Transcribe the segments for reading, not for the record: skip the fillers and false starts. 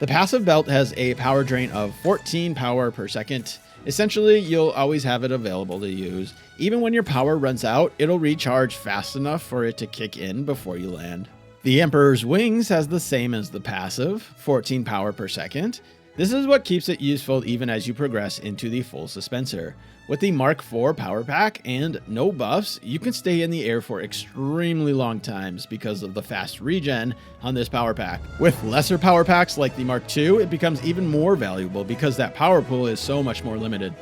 The passive belt has a power drain of 14 power per second. Essentially, you'll always have it available to use. Even when your power runs out, it'll recharge fast enough for it to kick in before you land. The Emperor's Wings has the same as the passive, 14 power per second. This is what keeps it useful even as you progress into the full Suspenser. With the Mark IV power pack and no buffs, you can stay in the air for extremely long times because of the fast regen on this power pack. With lesser power packs like the Mark II, it becomes even more valuable because that power pool is so much more limited.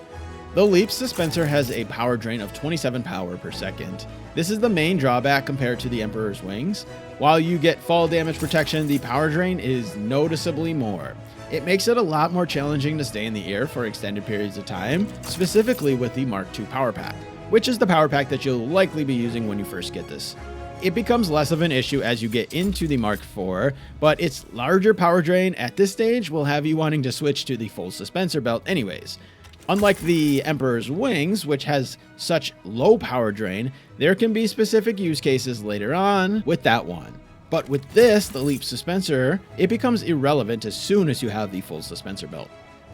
The Leap Suspenser has a power drain of 27 power per second. This is the main drawback compared to the Emperor's Wings. While you get fall damage protection, the power drain is noticeably more. It makes it a lot more challenging to stay in the air for extended periods of time, specifically with the Mark II power pack, which is the power pack that you'll likely be using when you first get this. It becomes less of an issue as you get into the Mark IV, but its larger power drain at this stage will have you wanting to switch to the full Suspenser belt anyways. Unlike the Emperor's Wings, which has such low power drain, there can be specific use cases later on with that one. But with this, the Leap Suspenser, it becomes irrelevant as soon as you have the full Suspenser belt.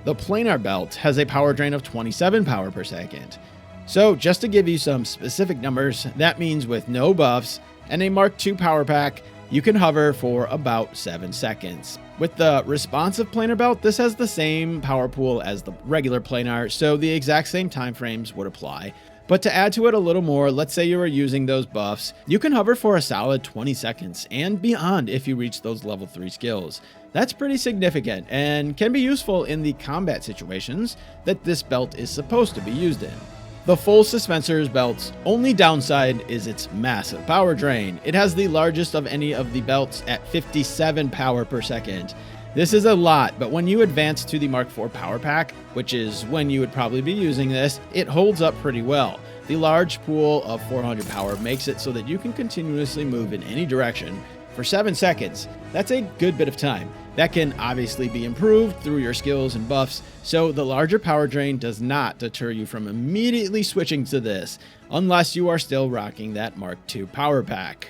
The Planar belt has a power drain of 27 power per second. So just to give you some specific numbers, that means with no buffs and a Mark II power pack, you can hover for about 7 seconds. With the responsive planar belt, this has the same power pool as the regular planar, so the exact same time frames would apply. But to add to it a little more, let's say you are using those buffs, you can hover for a solid 20 seconds and beyond if you reach those level 3 skills. That's pretty significant and can be useful in the combat situations that this belt is supposed to be used in. The full Suspenser's belt's only downside is its massive power drain. It has the largest of any of the belts at 57 power per second. This is a lot, but when you advance to the Mark IV power pack, which is when you would probably be using this, it holds up pretty well. The large pool of 400 power makes it so that you can continuously move in any direction for 7 seconds. That's a good bit of time. That can obviously be improved through your skills and buffs, so the larger power drain does not deter you from immediately switching to this, unless you are still rocking that Mark II power pack.